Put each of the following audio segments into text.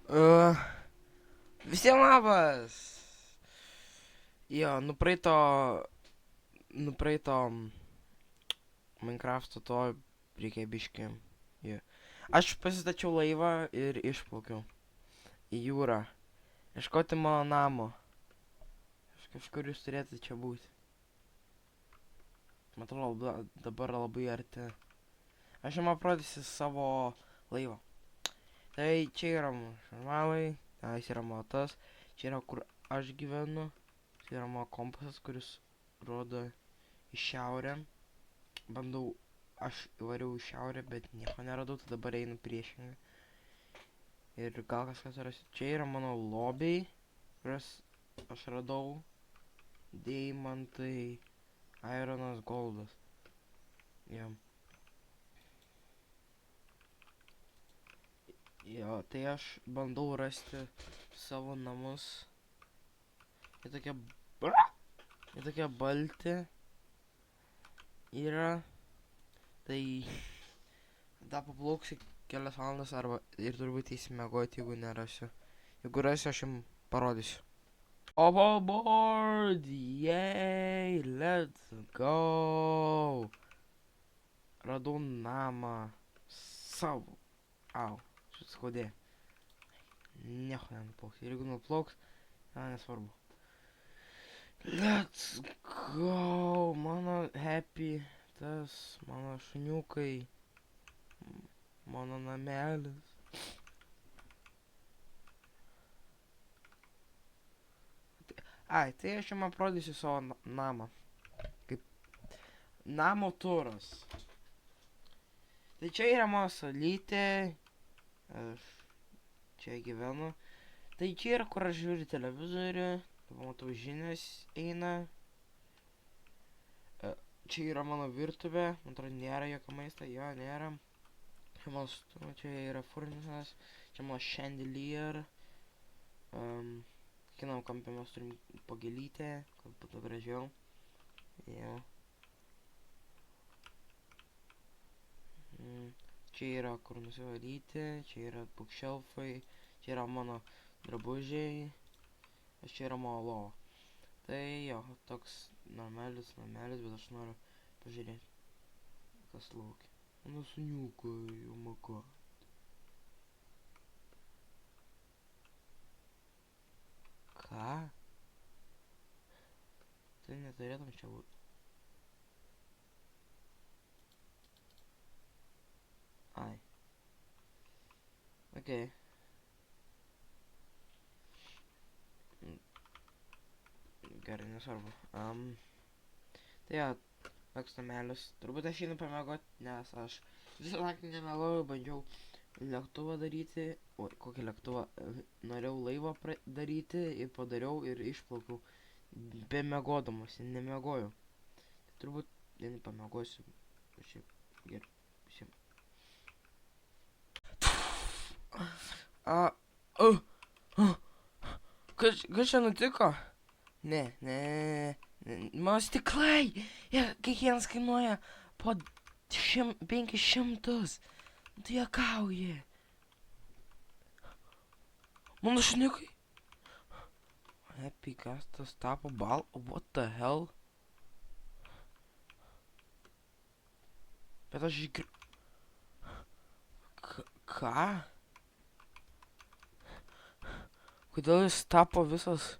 Uh, Visiems labas! Jo, nupraeito Minecrafto to reikia biški. Jo. Aš pasistačiau laivą ir išplaukiau į jūrą. Ieškoti mano namo. Kažkur jūs turėtų čia būti. Matau, dabar labai arti. Aš jums aprodysiu savo laivą. Tai čia yra žurnalai, tenais yra matas, čia yra kur aš gyvenu, čia yra mano kompasas, kuris rodo į šiaurę. Aš įvariau į šiaurę, bet nieko neradau, tai dabar einu priešingai. Ir gal kažkas rasiu. Čia yra mano lobiai, kuriuos aš radau. Deimantai, ironas, goldas. Jo. Jo, tai aš bandau rasti savo namus. Jie tokie balti yra. Tai dar paplauksiu kelias valandas arba ir turbūt įsimiegoti, jeigu nerasiu. Jeigu rasiu, aš jums parodysiu. Overboard! Yay! Let's go! Radau namą savo. Au, šit skaudė. Nieko nenuplauks. Ir jeigu nuplauks, nesvarbu. Let's go! Mano happy, mano šuniukai, mano namelis. Ai, tai aš jums aprodysiu savo namą. Kaip namo turas. Tai čia yra mano salytė. Aš čia gyvenu. Tai čia yra, kur aš žiūriu televizorių. Matau, žinias eina. Čia yra mano virtuvė. Man atrodo, nėra jokio maisto. Jo, nėra. Čia yra furnisas. Čia mano chandelier. Kiekvienam kampė mes turim pagelytę, kad būtų gražiau. Jo. Čia yra kur nusivalyti, čia yra bookshelfai, čia yra mano drabužiai, čia yra mano lova. Tai jo, toks namelis, bet aš noriu pažiūrėti, kas laukia. Mano suniukai, oh my god. Ką? Tai neturėtum čia būti. Ai. Okei. Gerai, nesvarbu. Tai jo, toks namelis. Turbūt aš einu pamiegoti, nes aš visą naktį nemiegojau, bandžiau lėktuvą daryti. Oi, kokį lėktuvą? Norėjau laivą daryti ir padariau ir išplaukiau. Be miegodamas, nemiegojau. Tai turbūt vieni pamiegosiu. Šiaip gerai, visiems. Kas čia nutiko? Ne. Mano stiklai! Kiekvienas kainuoja po 500. Tu juokauji. Mano šuniukai. Happy Castas tapo what the hell? Bet aš Ką? Kodėl jis tapo visas?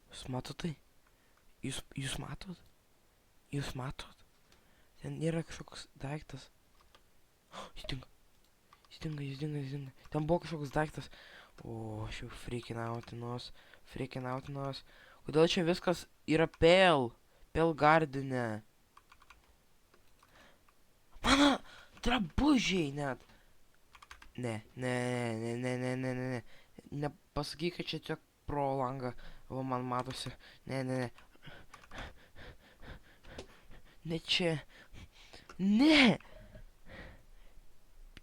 Jūs matot tai? Jūs matot? Jūs matot? Ten yra kažkoks daiktas. Jis dinga. Ten buvo kažkoks daiktas. O, aš jau freaking outinos. Kodėl čia viskas yra Pel gardine? Mano drabužiai net. Ne. Nepasakyk, kad čia tiek pro langą. O, man matosi. Ne. Ne čia. Ne.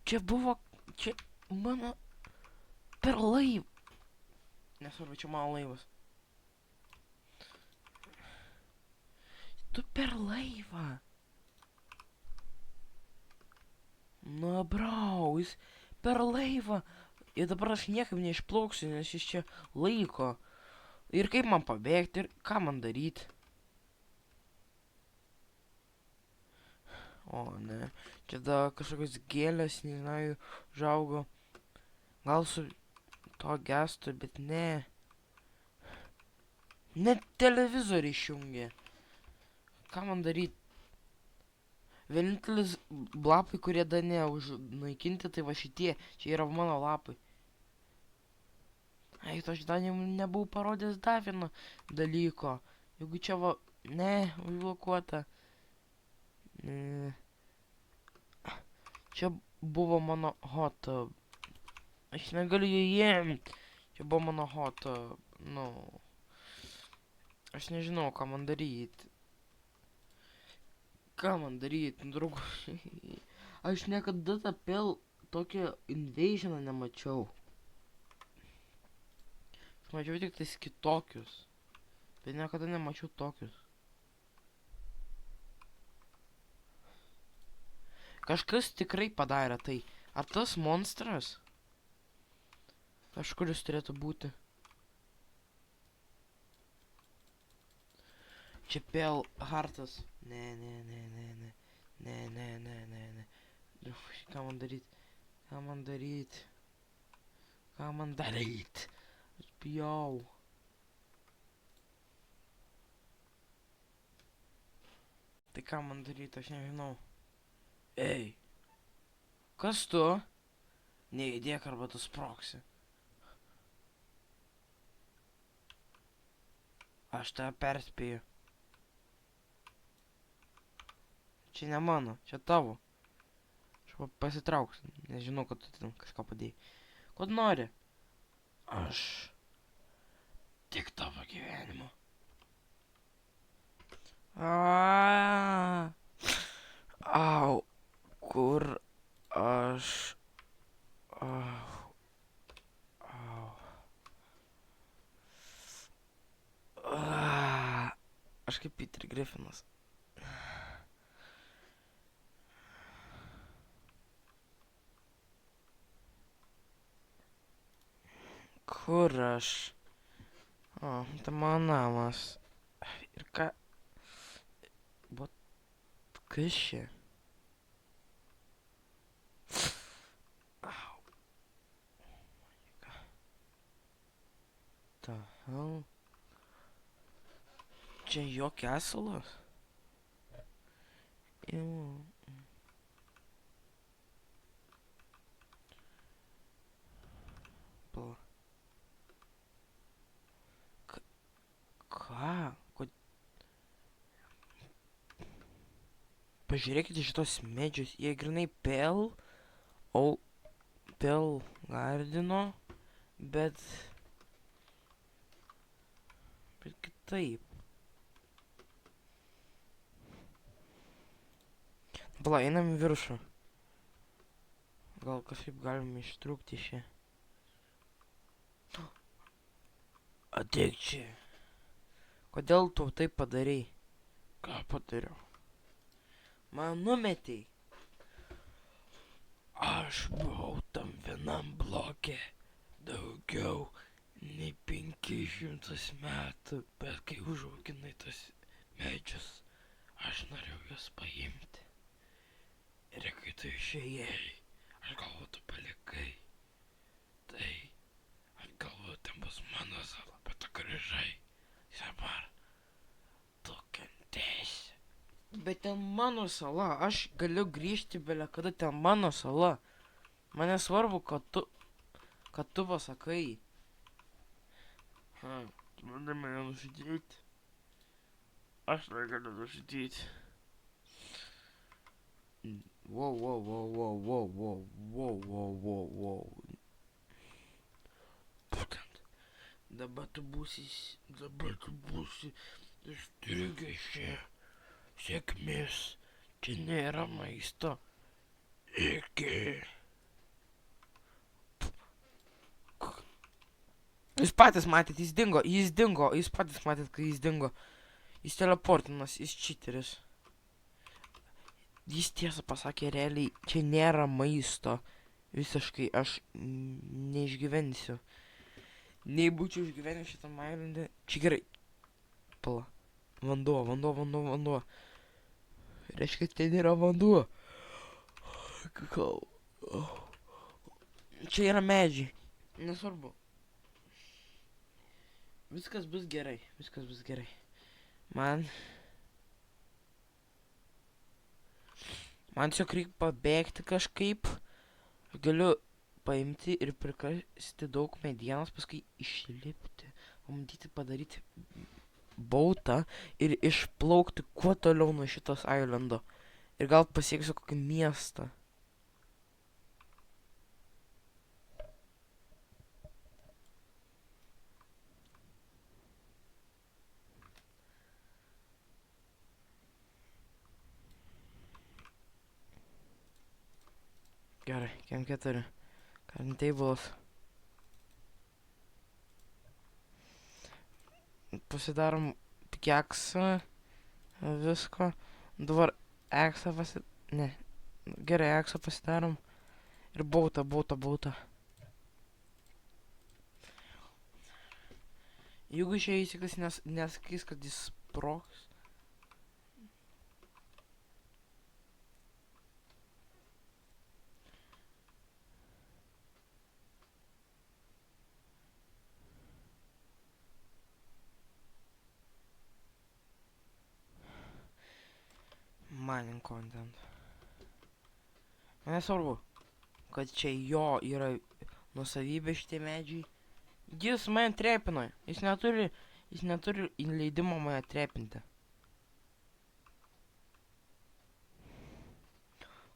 Čia buvo. Čia mano. Per laivą. Nesvarbu, čia mano laivas. Tu per laivą. Nu, bro, jis per laivą. Ir dabar aš niekaip neišplauksiu, nes jis čia laiko. Ir kaip man pabėgti, ir ką man daryti. O, ne. Čia dar kažkokios gėlės, nežinau, žaugo. Gal su to gestu, bet ne. Net televizorių išjungė. Ką man daryti? Vienintelis lapai, kurie dar neužnaikinti, tai va šitie. Čia yra mano lapai. Ai, to aš dar nebuvau parodęs dar vieno dalyko. Jeigu čia va... Ne, užblokuota. Čia buvo mano hot. Aš negaliu jų įimti. Čia buvo mano hot. Nu... Aš nežinau, ką man daryti. Ką man daryti, draugu? Aš niekada tapėl tokio invasioną nemačiau. Aš mačiau tik tais kitokius. Bet niekada nemačiau tokius. Kažkas tikrai padarė tai. Ar tas monstras? Kažkur jis turėtų būti. Čia pel hartas. Ne. Ką man daryt? Aš bijau. Tai ką man daryt, aš nežinau. Ei. Kas tu? Neįdėk arba tu sprogsi. Aš tave perspėju. Čia ne mano, čia tavo. Aš pasitrauksiu, nežinau, kad tu ten kažką padėjai. Ko nori? Aš tik tavo gyvenimo. Au. Kur aš? Aš kaip Peter Griffinas. Kur aš? O, tai mano namas. Ir ką? Kas čia? Au. The hell? Čia jo kesalas? Pala. Ką? Pažiūrėkite šitos medžius, jie grinai pel gardino, bet kitaip. Pala, einam į viršų. Gal kažkaip galime ištrūkti čia. Ateik čia. Kodėl tu taip padarei? Ką padariau? Man numetei. Aš buvau tam vienam bloke daugiau nei 500 metų, bet kai užauginai tas medžius, aš norėjau juos paimti. Ir kai tu išėjai, aš galvoju, tu palikai. Tai, aš galvoju, ten bus mano sala, bet tu grįžai. Dabar, tu kentėsi. Bet ten mano sala, aš galiu grįžti belia kada, ten mano sala. Man nesvarbu, kad tu pasakai. Tu bandai mane nužudyti. Aš negaliu nužudyti. Wow. Būtent. Dabar tu būsi įstrigęs čia. Sėkmės. Čia nėra maisto. Iki. Jūs patys matėt, jis dingo. Jūs patys matėt, kai jis dingo. Jis teleportinas, jis čiteris. Jis tiesą pasakė realiai, čia nėra maisto. Visiškai aš neišgyvensiu. Nei būčiau išgyvenęs šitam ailande. Čia gerai. Pala. Vanduo. Reiškia, ten yra vanduo. Kakau. Čia yra medžiai. Nesvarbu. Viskas bus gerai. Man tiesiog reikia pabėgti kažkaip. Galiu paimti ir prikasti daug medienos, paskui išlipti, pamandyti padaryti bautą ir išplaukti kuo toliau nuo šitos ailando. Ir gal pasieksiu kokį miestą. Gerai, kem 4. Crafting tables. Pasidarom pikeksą. Visko. Dabar eksą Ne. Gerai, eksą pasidarom. Ir bautą. Jeigu išėjai įsiklis nesakys, kad jis sprogs. Mining content. Man nesvarbu, kad čia jo yra nusavybė šitie medžiai. Jis mane trepino. Jis neturi leidimo mane trepinti.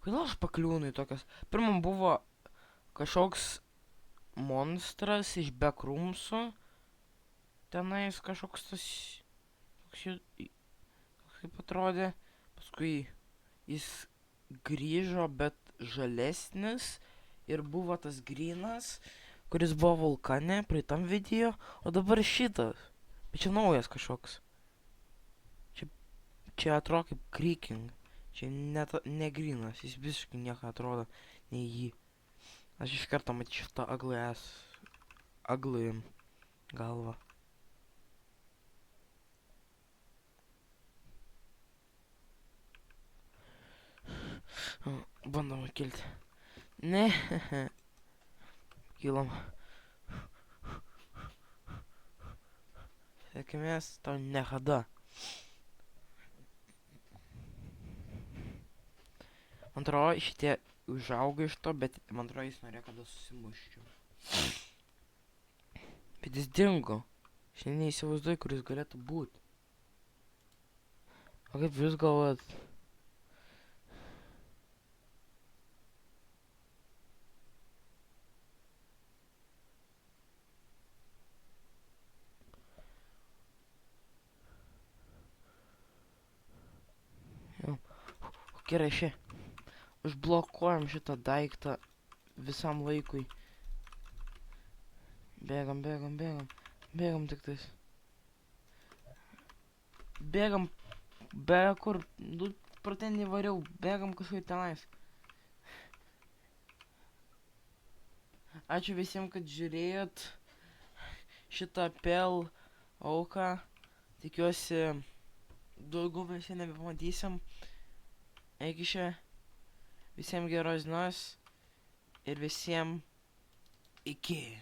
Kodėl aš pakliūnu į tokias? Pirmam buvo kažkoks monstras iš backroomsų. Tenais kažkoks tas... kaip atrodė. Paskui jis grįžo, bet žalesnis. Ir buvo tas grynas, kuris buvo vulkane praeitam video. O dabar šitas. Bet čia naujas kažkoks. Čia atrodo kaip creaking. Čia ne grynas. Jis visiškai nieko atrodo nei jį. Aš iš karto matyčiau tą ugly galvą. Bandom kilti. Ne. Kilom. Sėkmės tau niekada. Man atrodo, šitie užauga iš to, bet man atrodo, jis norėjo, kada susimuščiau. Bet jis dingo. Šiandien neįsivaizduoju, kur jis galėtų būti. O kaip jūs galvojat? Gerai, užblokuojam šitą daiktą visam laikui. Bėgam tik tais. Bėgam, be kur, ten įvariau, bėgam kažkaip tenais. Ačiū visiems, kad žiūrėjot šitą pel auką. Tikiuosi, daugiau mes čia nebepamatysim. Iki čia. Visiems geros dienos. Ir visiems iki.